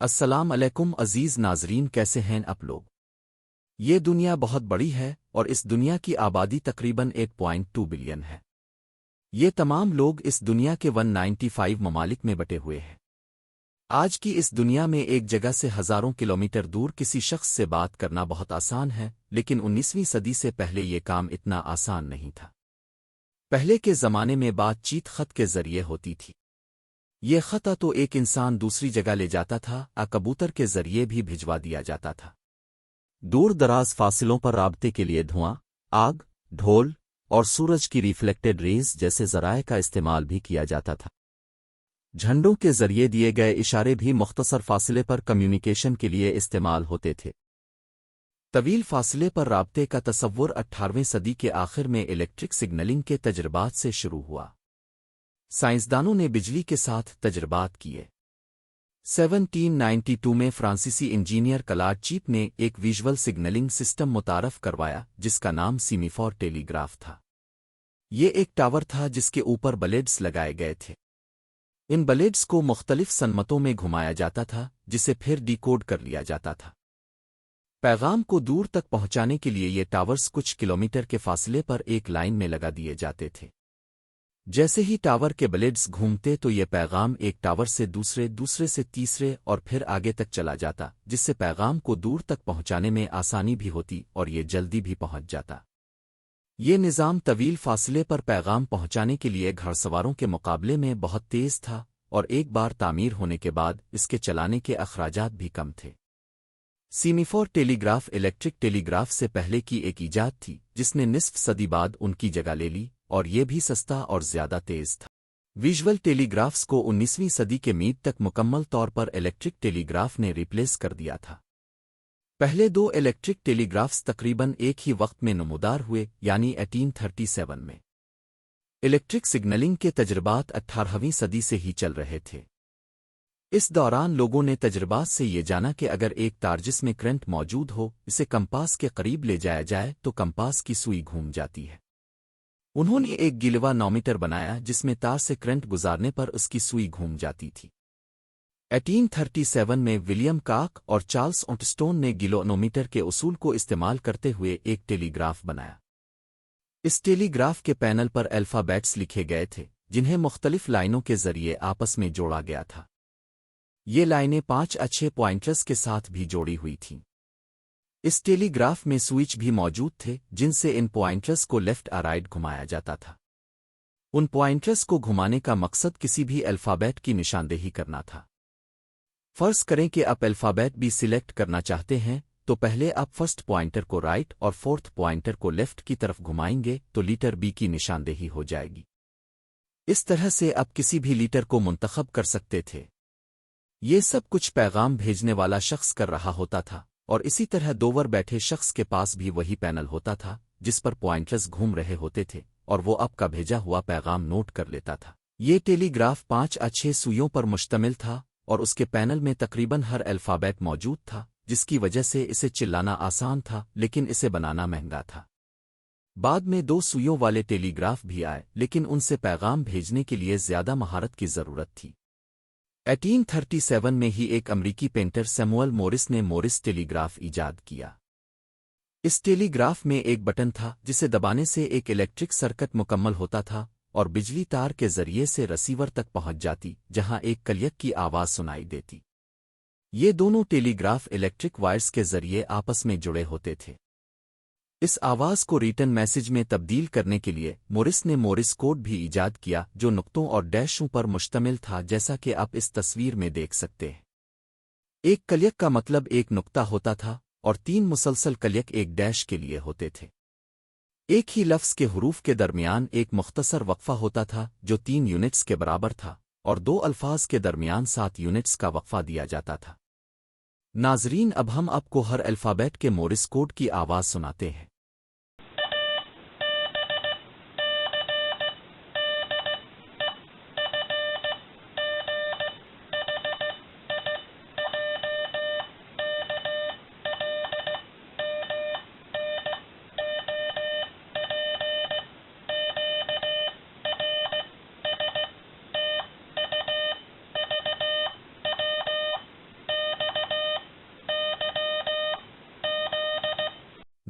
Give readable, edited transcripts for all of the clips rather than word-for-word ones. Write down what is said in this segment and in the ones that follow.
السلام علیکم عزیز ناظرین، کیسے ہیں آپ لوگ؟ یہ دنیا بہت بڑی ہے اور اس دنیا کی آبادی تقریباً 8.2 بلین ہے۔ یہ تمام لوگ اس دنیا کے 195 ممالک میں بٹے ہوئے ہیں۔ آج کی اس دنیا میں ایک جگہ سے ہزاروں کلومیٹر دور کسی شخص سے بات کرنا بہت آسان ہے، لیکن 19ویں صدی سے پہلے یہ کام اتنا آسان نہیں تھا۔ پہلے کے زمانے میں بات چیت خط کے ذریعے ہوتی تھی۔ یہ خط تو ایک انسان دوسری جگہ لے جاتا تھا، کبوتر کے ذریعے بھی بھجوا دیا جاتا تھا۔ دور دراز فاصلوں پر رابطے کے لیے دھواں، آگ، ڈھول اور سورج کی ریفلیکٹڈ ریز جیسے ذرائع کا استعمال بھی کیا جاتا تھا۔ جھنڈوں کے ذریعے دیے گئے اشارے بھی مختصر فاصلے پر کمیونیکیشن کے لیے استعمال ہوتے تھے۔ طویل فاصلے پر رابطے کا تصور 18ویں صدی کے آخر میں الیکٹرک سگنلنگ کے تجربات سے شروع ہوا۔ سائنسدانوں نے بجلی کے ساتھ تجربات کیے۔ 1792 میں فرانسیسی انجینئر کلاڈ چیپ نے ایک ویژول سگنلنگ سسٹم متعارف کروایا جس کا نام سیمیفور ٹیلی گراف تھا۔ یہ ایک ٹاور تھا جس کے اوپر بلیڈز لگائے گئے تھے۔ ان بلیڈز کو مختلف سنمتوں میں گھمایا جاتا تھا جسے پھر ڈی کوڈ کر لیا جاتا تھا۔ پیغام کو دور تک پہنچانے کے لیے یہ ٹاورز کچھ کلومیٹر کے فاصلے پر ایک لائن میں لگا دیے جاتے تھے۔ جیسے ہی ٹاور کے بلیڈز گھومتے تو یہ پیغام ایک ٹاور سے دوسرے سے تیسرے اور پھر آگے تک چلا جاتا، جس سے پیغام کو دور تک پہنچانے میں آسانی بھی ہوتی اور یہ جلدی بھی پہنچ جاتا۔ یہ نظام طویل فاصلے پر پیغام پہنچانے کے لیے گھڑ سواروں کے مقابلے میں بہت تیز تھا، اور ایک بار تعمیر ہونے کے بعد اس کے چلانے کے اخراجات بھی کم تھے۔ سیمیفور ٹیلی گراف الیکٹرک ٹیلی گراف سے پہلے کی ایک ایجاد تھی جس نے نصف صدی بعد ان کی جگہ لے لی، اور یہ بھی سستا اور زیادہ تیز تھا۔ ویژول ٹیلی گرافز کو 19ویں صدی کے میڈ تک مکمل طور پر الیکٹرک ٹیلی گراف نے ریپلیس کر دیا تھا۔ پہلے دو الیکٹرک ٹیلی گرافز تقریباً ایک ہی وقت میں نمودار ہوئے، یعنی 1837 میں۔ الیکٹرک سگنلنگ کے تجربات 18ویں صدی سے ہی چل رہے تھے۔ اس دوران لوگوں نے تجربات سے یہ جانا کہ اگر ایک تار جس میں کرنٹ موجود ہو اسے کمپاس کے قریب لے جایا جائے تو کمپاس کی سوئی گھوم جاتی ہے۔ انہوں نے ایک گلوا نومیٹر بنایا جس میں تار سے کرنٹ گزارنے پر اس کی سوئی گھوم جاتی تھی۔ 1837 میں ولیم کاک اور چارلس اونٹسٹون نے گلوانومیٹر کے اصول کو استعمال کرتے ہوئے ایک ٹیلی گراف بنایا۔ اس ٹیلی گراف کے پینل پر الفابیٹس لکھے گئے تھے جنہیں مختلف لائنوں کے ذریعے آپس میں جوڑا گیا تھا۔ یہ لائنیں 5 اچھے پوائنٹرز کے ساتھ بھی جوڑی ہوئی تھیں۔ اس ٹیلی گراف میں سوئچ بھی موجود تھے جن سے ان پوائنٹرز کو لیفٹ اور رائٹ گھمایا جاتا تھا۔ ان پوائنٹرز کو گھمانے کا مقصد کسی بھی الفابیٹ کی نشاندہی کرنا تھا۔ فرض کریں کہ آپ الفابیٹ بھی سلیکٹ کرنا چاہتے ہیں تو پہلے آپ فرسٹ پوائنٹر کو رائٹ اور فورتھ پوائنٹر کو لیفٹ کی طرف گھمائیں گے تو لیٹر بی کی نشاندہی ہو جائے گی۔ اس طرح سے آپ کسی بھی لیٹر کو منتخب کر سکتے تھے۔ یہ سب کچھ پیغام بھیجنے والا شخص کر رہا ہوتا تھا، اور اسی طرح دوور بیٹھے شخص کے پاس بھی وہی پینل ہوتا تھا جس پر پوائنٹرز گھوم رہے ہوتے تھے، اور وہ آپ کا بھیجا ہوا پیغام نوٹ کر لیتا تھا۔ یہ ٹیلی گراف 5 اچھے سوئیوں پر مشتمل تھا اور اس کے پینل میں تقریباً ہر الفابیٹ موجود تھا، جس کی وجہ سے اسے چلانا آسان تھا لیکن اسے بنانا مہنگا تھا۔ بعد میں 2 سوئیوں والے ٹیلی گراف بھی آئے لیکن ان سے پیغام بھیجنے کے لیے زیادہ مہارت کی ضرورت تھی۔ 1837 میں ہی ایک امریکی پینٹر سیموئل مورس نے مورس ٹیلی گراف ایجاد کیا۔ اس ٹیلی گراف میں ایک بٹن تھا جسے دبانے سے ایک الیکٹرک سرکٹ مکمل ہوتا تھا اور بجلی تار کے ذریعے سے رسیور تک پہنچ جاتی جہاں ایک کلیک کی آواز سنائی دیتی۔ یہ دونوں ٹیلی گراف الیکٹرک وائرز کے ذریعے آپس میں جڑے ہوتے تھے۔ اس آواز کو ریٹن میسج میں تبدیل کرنے کے لیے مورس نے مورس کوڈ بھی ایجاد کیا جو نقطوں اور ڈیشوں پر مشتمل تھا، جیسا کہ آپ اس تصویر میں دیکھ سکتے ہیں۔ ایک کلیک کا مطلب ایک نقطہ ہوتا تھا اور 3 مسلسل کلیک ایک ڈیش کے لیے ہوتے تھے۔ ایک ہی لفظ کے حروف کے درمیان ایک مختصر وقفہ ہوتا تھا جو 3 یونٹس کے برابر تھا، اور 2 الفاظ کے درمیان 7 یونٹس کا وقفہ دیا جاتا تھا۔ ناظرین، اب ہم آپ کو ہر الفابیٹ کے مورس کوڈ کی آواز سناتے ہیں۔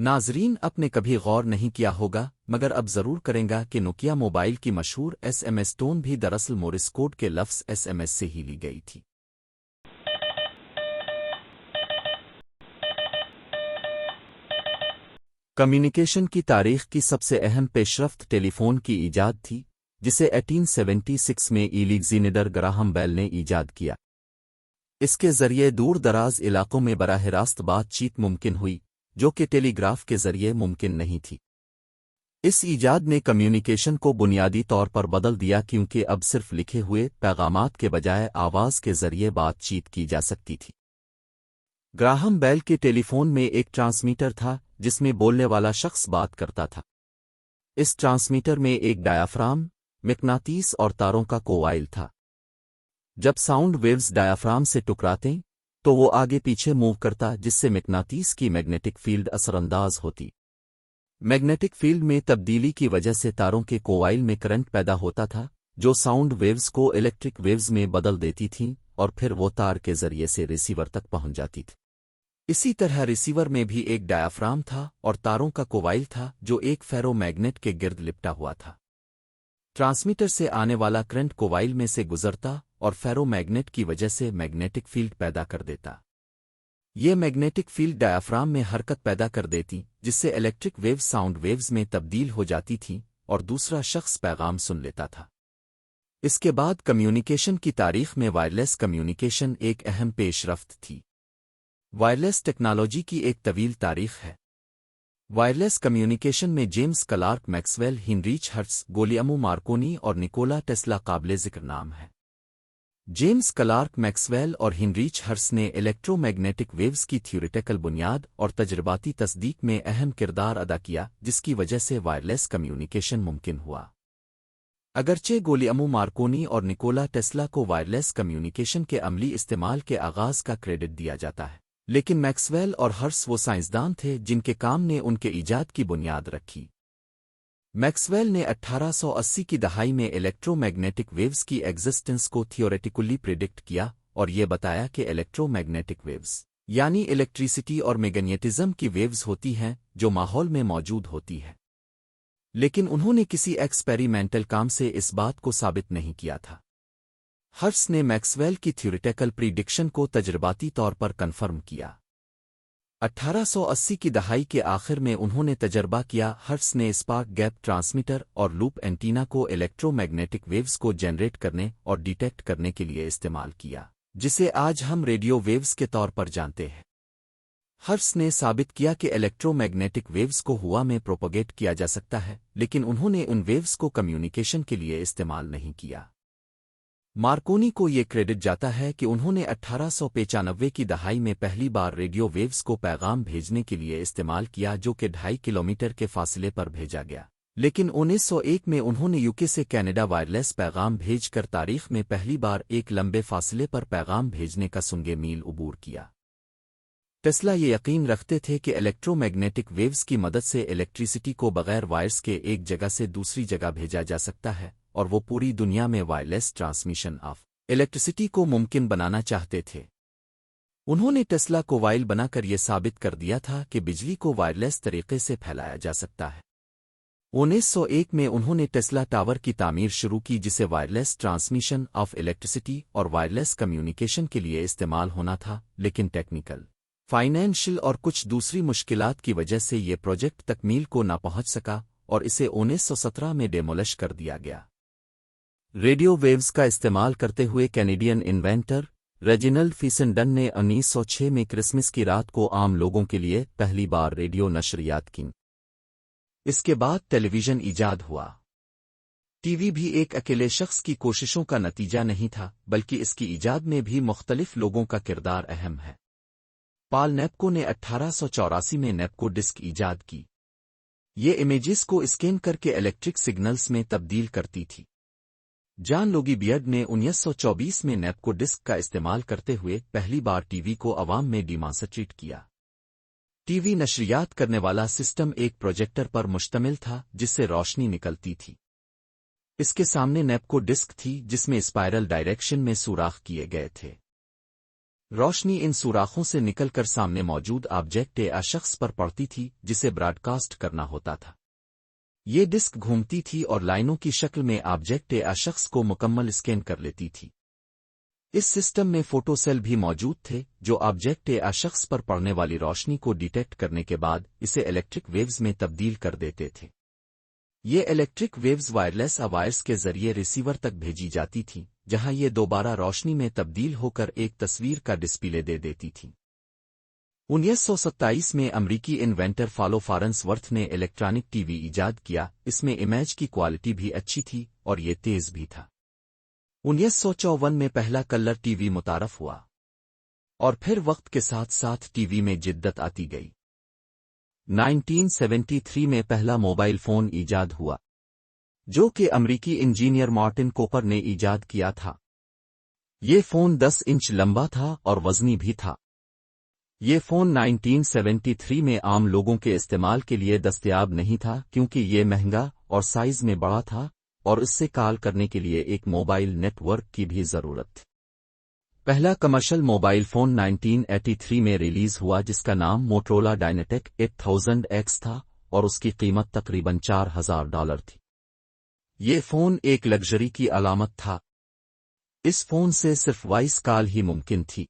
ناظرین، آپ نے کبھی غور نہیں کیا ہوگا مگر اب ضرور کریں گا کہ نوکیا موبائل کی مشہور ایس ایم ایس ٹون بھی دراصل مورس کوڈ کے لفظ ایس ایم ایس سے ہی لی گئی تھی۔ کمیونیکیشن کی تاریخ کی سب سے اہم پیشرفت ٹیلی فون کی ایجاد تھی، جسے 1876 میں الیگزینڈر گراہم بیل نے ایجاد کیا۔ اس کے ذریعے دور دراز علاقوں میں براہ راست بات چیت ممکن ہوئی، جو کہ ٹیلی گراف کے ذریعے ممکن نہیں تھی۔ اس ایجاد نے کمیونیکیشن کو بنیادی طور پر بدل دیا، کیونکہ اب صرف لکھے ہوئے پیغامات کے بجائے آواز کے ذریعے بات چیت کی جا سکتی تھی۔ گراہم بیل کے ٹیلی فون میں ایک ٹرانسمیٹر تھا جس میں بولنے والا شخص بات کرتا تھا۔ اس ٹرانسمیٹر میں ایک ڈایافرام، مقناطیس اور تاروں کا کوائل تھا۔ جب ساؤنڈ ویوز ڈایافرام سے ٹکراتے تو وہ آگے پیچھے موو کرتا، جس سے مقناطیس کی میگنیٹک فیلڈ اثر انداز ہوتی۔ میگنیٹک فیلڈ میں تبدیلی کی وجہ سے تاروں کے کوائل میں کرنٹ پیدا ہوتا تھا، جو ساؤنڈ ویوز کو الیکٹرک ویوز میں بدل دیتی تھیں اور پھر وہ تار کے ذریعے سے ریسیور تک پہنچ جاتی تھی۔ اسی طرح ریسیور میں بھی ایک ڈایافرام تھا اور تاروں کا کوائل تھا جو ایک فیرو میگنیٹ کے گرد لپٹا ہوا تھا۔ ٹرانسمیٹر سے آنے والا کرنٹ کوائل میں سے گزرتا اور فیرو میگنیٹ کی وجہ سے میگنیٹک فیلڈ پیدا کر دیتا۔ یہ میگنیٹک فیلڈ ڈایافرام میں حرکت پیدا کر دیتی، جس سے الیکٹرک ویوز ساؤنڈ ویوز میں تبدیل ہو جاتی تھیں اور دوسرا شخص پیغام سن لیتا تھا۔ اس کے بعد کمیونیکیشن کی تاریخ میں وائرلیس کمیونیکیشن ایک اہم پیش رفت تھی۔ وائرلیس ٹیکنالوجی کی ایک طویل تاریخ ہے۔ وائرلیس کمیونیکیشن میں James Clerk Maxwell, Heinrich Hertz, Guglielmo Marconi اور نکولا ٹیسلا قابل ذکر نام ہیں۔ جیمز کلارک میکسویل اور ہنریچ ہرٹز نے الیکٹرو میگنیٹک ویوز کی تھیوریٹیکل بنیاد اور تجرباتی تصدیق میں اہم کردار ادا کیا، جس کی وجہ سے وائرلیس کمیونیکیشن ممکن ہوا۔ اگرچہ گولیامو مارکونی اور نکولا ٹیسلا کو وائرلیس کمیونیکیشن کے عملی استعمال کے آغاز کا کریڈٹ دیا جاتا ہے، لیکن میکسویل اور ہرٹز وہ سائنسدان تھے جن کے کام نے ان کے ایجاد کی بنیاد رکھی۔ میکسویل نے 1880 کی دہائی میں الیکٹرو میگنیٹک ویوز کی ایگزسٹنس کو تھیوریٹیکلی پریڈکٹ کیا اور یہ بتایا کہ الیکٹرو میگنیٹک ویوز یعنی الیکٹریسٹی اور میگنیٹزم کی ویوز ہوتی ہیں جو ماحول میں موجود ہوتی ہے، لیکن انہوں نے کسی ایکسپیریمنٹل کام سے اس بات کو ثابت نہیں کیا تھا۔ ہرٹز نے میکسویل کی تھیوریٹیکل پریڈکشن کو تجرباتی طور پر کنفرم کیا۔ 1880 کی دہائی کے آخر میں انہوں نے تجربہ کیا۔ ہرٹز نے اسپارک گیپ ٹرانسمیٹر اور لوپ اینٹینا کو الیکٹرو میگنیٹک ویوز کو جنریٹ کرنے اور ڈیٹیکٹ کرنے کے لیے استعمال کیا، جسے آج ہم ریڈیو ویوز کے طور پر جانتے ہیں۔ ہرٹز نے ثابت کیا کہ الیکٹرو میگنیٹک ویوز کو ہوا میں پروپگیٹ کیا جا سکتا ہے، لیکن انہوں نے ان ویوز کو کمیونیکیشن کے لیے استعمال نہیں کیا۔ مارکونی کو یہ کریڈٹ جاتا ہے کہ انہوں نے 1895 کی دہائی میں پہلی بار ریڈیو ویوز کو پیغام بھیجنے کے لیے استعمال کیا، جو کہ 2.5 کلومیٹر کے فاصلے پر بھیجا گیا، لیکن 1901 میں انہوں نے یوکے سے کینیڈا وائرلیس پیغام بھیج کر تاریخ میں پہلی بار ایک لمبے فاصلے پر پیغام بھیجنے کا سنگے میل عبور کیا۔ ٹیسلا یہ یقین رکھتے تھے کہ الیکٹرو میگنیٹک ویوز کی مدد سے الیکٹریسٹی کو بغیر وائرز کے ایک جگہ سے دوسری جگہ بھیجا جا سکتا ہے، اور وہ پوری دنیا میں وائرلیس ٹرانسمیشن آف الیکٹریسٹی کو ممکن بنانا چاہتے تھے۔ انہوں نے ٹیسلا کوائل بنا کر یہ ثابت کر دیا تھا کہ بجلی کو وائرلیس طریقے سے پھیلایا جا سکتا ہے۔ 1901 میں انہوں نے ٹیسلا ٹاور کی تعمیر شروع کی، جسے وائرلیس ٹرانسمیشن آف الیکٹریسٹی اور وائرلیس کمیونیکیشن کے لیے استعمال ہونا تھا، لیکن ٹیکنیکل، فائنینشل اور کچھ دوسری مشکلات کی وجہ سے یہ پروجیکٹ تکمیل کو نہ پہنچ سکا اور اسے 1917 میں ڈیمولش کر دیا گیا۔ ریڈیو ویوز کا استعمال کرتے ہوئے کینیڈین انوینٹر ریجینلڈ فیسنڈن نے 1906 میں کرسمس کی رات کو عام لوگوں کے لیے پہلی بار ریڈیو نشریات کی۔ اس کے بعد ٹیلی ویژن ایجاد ہوا۔ ٹی وی بھی ایک اکیلے شخص کی کوششوں کا نتیجہ نہیں تھا، بلکہ اس کی ایجاد میں بھی مختلف لوگوں کا کردار اہم ہے۔ پال نیپکو نے 1884 میں نیپکو ڈسک ایجاد کی۔ یہ امیجز کو اسکین کر کے الیکٹرک سگنلز میں تبدیل کرتی تھی۔ جان لوگی بیئرڈ نے 1924 میں نیپکو ڈسک کا استعمال کرتے ہوئے پہلی بار ٹی وی کو عوام میں ڈیمانسٹریٹ کیا۔ ٹی وی نشریات کرنے والا سسٹم ایک پروجیکٹر پر مشتمل تھا جس سے روشنی نکلتی تھی۔ اس کے سامنے نیپکو ڈسک تھی جس میں اسپائرل ڈائریکشن میں سوراخ کیے گئے تھے۔ روشنی ان سوراخوں سے نکل کر سامنے موجود آبجیکٹ یا شخص پر پڑتی تھی جسے براڈ کاسٹ کرنا ہوتا تھا۔ یہ ڈسک گھومتی تھی اور لائنوں کی شکل میں آبجیکٹ یا شخص کو مکمل اسکین کر لیتی تھی۔ اس سسٹم میں فوٹو سیل بھی موجود تھے جو آبجیکٹ یا شخص پر پڑنے والی روشنی کو ڈیٹیکٹ کرنے کے بعد اسے الیکٹرک ویوز میں تبدیل کر دیتے تھے۔ یہ الیکٹرک ویوز وائرلیس وائرس کے ذریعے ریسیور تک بھیجی جاتی تھیں، جہاں یہ دوبارہ روشنی میں تبدیل ہو کر ایک تصویر کا ڈسپلے دے دیتی تھیں۔ 1927 میں امریکی انوینٹر فالو فارنس ورتھ نے الیکٹرانک ٹی وی ایجاد کیا۔ اس میں امیج کی کوالٹی بھی اچھی تھی اور یہ تیز بھی تھا۔ 1954 میں پہلا کلر ٹی وی متعارف ہوا اور پھر وقت کے ساتھ ساتھ ٹی وی میں جدت آتی گئی۔ 1973 میں پہلا موبائل فون ایجاد ہوا جو کہ امریکی انجینئر مارٹن کوپر نے ایجاد کیا تھا۔ یہ فون 10 انچ لمبا تھا اور وزنی بھی تھا۔ یہ فون 1973 میں عام لوگوں کے استعمال کے لیے دستیاب نہیں تھا کیونکہ یہ مہنگا اور سائز میں بڑا تھا اور اس سے کال کرنے کے لیے ایک موبائل نیٹ ورک کی بھی ضرورت تھی۔ پہلا کمرشل موبائل فون 1983 میں ریلیز ہوا جس کا نام موٹرولا ڈائناٹیک 8000X تھا اور اس کی قیمت تقریباً $4000 تھی۔ یہ فون ایک لگژری کی علامت تھا۔ اس فون سے صرف وائس کال ہی ممکن تھی۔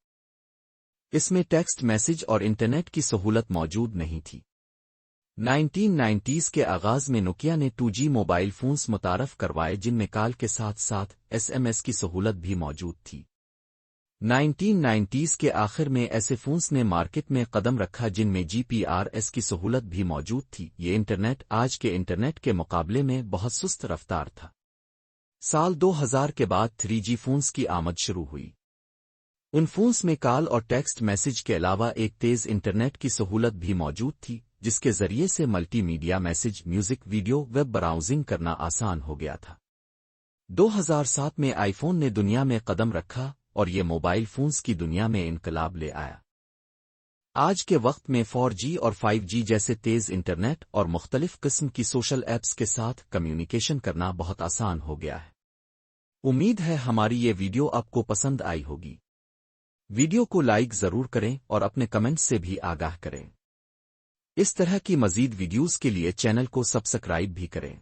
اس میں ٹیکسٹ میسج اور انٹرنیٹ کی سہولت موجود نہیں تھی۔ 1990s کے آغاز میں نوکیا نے 2G موبائل فونز متعارف کروائے جن میں کال کے ساتھ ساتھ SMS کی سہولت بھی موجود تھی۔ 1990s کے آخر میں ایسے فونز نے مارکیٹ میں قدم رکھا جن میں GPS کی سہولت بھی موجود تھی۔ یہ انٹرنیٹ آج کے انٹرنیٹ کے مقابلے میں بہت سست رفتار تھا۔ سال 2000 کے بعد 3G فونز کی آمد شروع ہوئی۔ ان فونز میں کال اور ٹیکسٹ میسج کے علاوہ ایک تیز انٹرنیٹ کی سہولت بھی موجود تھی جس کے ذریعے سے multi media message, music, video, web browsing کرنا آسان ہو گیا تھا۔ 2007 میں آئی فون نے دنیا میں قدم رکھا اور یہ موبائل فونز کی دنیا میں انقلاب لے آیا۔ آج کے وقت میں 4G اور 5G جیسے تیز انٹرنیٹ اور مختلف قسم کی سوشل ایپس کے ساتھ کمیونیکیشن کرنا بہت آسان ہو گیا ہے۔ امید ہے ہماری یہ ویڈیو آپ کو پسند آئی ہوگی۔ ویڈیو کو لائک ضرور کریں اور اپنے کمنٹ سے بھی آگاہ کریں۔ اس طرح کی مزید ویڈیوز کے لیے چینل کو سبسکرائب بھی کریں۔